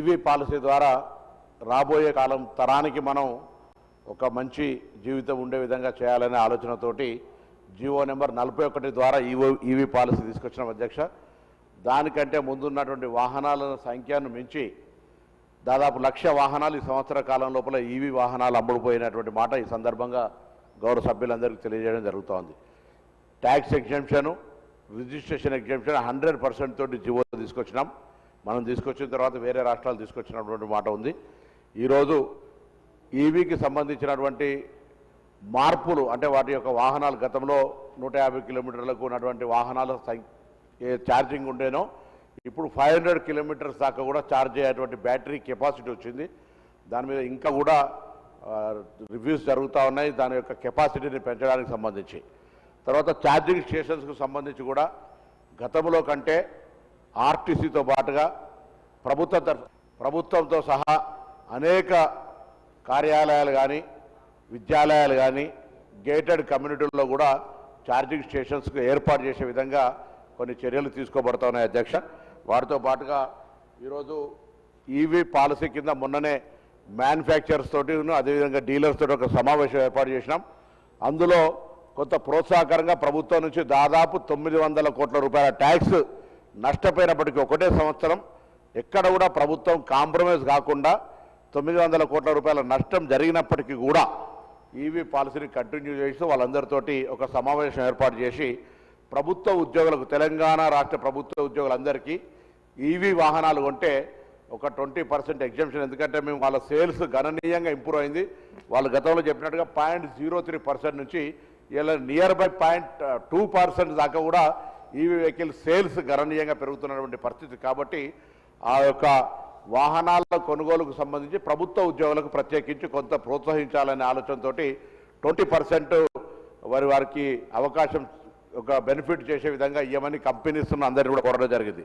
EV policy ద్వారా రాబోయే కాలం తరానికి మనం ఒక మంచి జీవితం ఉండే విధంగా చేయాలనే ఆలోచనతోటి జీవో నెంబర్ 41 ద్వారా ఈవీ పాలసీ తీసుకొచ్చిన అధ్యక్ష. దానికంటే ముందున్నటువంటి వాహనాల సంఖ్యను మించి దాదాపు 1,00,000 వాహనాలు ఈ సంవత్సర కాలం లోపల ఈవీ వాహనాలు అమ్ముడుపోయినటువంటి మాట ఈ సందర్భంగా గౌరవ సభ్యులందరికీ తెలియజేయడం జరుగుతోంది. ట్యాక్స్ ఎగ్జంప్షన్, రిజిస్ట్రేషన్ ఎగ్జంప్షన్ 100% తోటి జీవో తీసుకొచ్చినాం. మనం తీసుకొచ్చిన తర్వాత వేరే రాష్ట్రాలు తీసుకొచ్చినటువంటి మాట ఉంది. ఈరోజు ఈవీకి సంబంధించినటువంటి మార్పులు అంటే వాటి యొక్క వాహనాలు గతంలో 150 కిలోమీటర్లకు ఉన్నటువంటి వాహనాల ఛార్జింగ్ ఉండేనో ఇప్పుడు 500 కిలోమీటర్స్ దాకా కూడా ఛార్జ్ అయ్యేటువంటి బ్యాటరీ కెపాసిటీ వచ్చింది. దాని మీద ఇంకా కూడా రివ్యూస్ జరుగుతూ ఉన్నాయి దాని యొక్క కెపాసిటీని పెంచడానికి సంబంధించి. తర్వాత ఛార్జింగ్ స్టేషన్స్కు సంబంధించి కూడా గతంలో కంటే ఆర్టీసీతో పాటుగా ప్రభుత్వంతో సహా అనేక కార్యాలయాలు కానీ విద్యాలయాలు కానీ గేటెడ్ కమ్యూనిటీల్లో కూడా ఛార్జింగ్ స్టేషన్స్కు ఏర్పాటు చేసే విధంగా కొన్ని చర్యలు తీసుకోబడుతున్నాయి అధ్యక్ష. వాటితో పాటుగా ఈరోజు ఈవీ పాలసీ కింద మొన్ననే మ్యానుఫ్యాక్చరర్స్ తోటి అదేవిధంగా డీలర్స్ తోటి ఒక సమావేశం ఏర్పాటు చేసినాం. అందులో కొంత ప్రోత్సాహకరంగా ప్రభుత్వం నుంచి దాదాపు 900 కోట్ల రూపాయల ట్యాక్స్ నష్టపోయినప్పటికీ ఒకటే సంవత్సరం ఎక్కడ కూడా ప్రభుత్వం కాంప్రమైజ్ కాకుండా 900 కోట్ల రూపాయల నష్టం జరిగినప్పటికీ కూడా ఈవీ పాలసీని కంటిన్యూ చేస్తూ వాళ్ళందరితోటి ఒక సమావేశం ఏర్పాటు చేసి ప్రభుత్వ ఉద్యోగులకు తెలంగాణ రాష్ట్ర ప్రభుత్వ ఉద్యోగులందరికీ ఈవీ వాహనాలు కొంటే ఒక 20% ఎగ్జంప్షన్. ఎందుకంటే మేము వాళ్ళ సేల్స్ గణనీయంగా ఇంప్రూవ్ అయింది. వాళ్ళు గతంలో చెప్పినట్టుగా 0.03% నుంచి ఇలా నియర్ బై 0.2% దాకా కూడా ఈవీ వెహికల్ సేల్స్ గణనీయంగా పెరుగుతున్నటువంటి పరిస్థితి. కాబట్టి ఆ యొక్క వాహనాల కొనుగోలుకు సంబంధించి ప్రభుత్వ ఉద్యోగులకు ప్రత్యేకించి కొంత ప్రోత్సహించాలనే ఆలోచనతో 20% వారికి అవకాశం ఒక బెనిఫిట్ చేసే విధంగా ఇవ్వమని కంపెనీస్ అందరినీ కూడా కోరడం జరిగింది.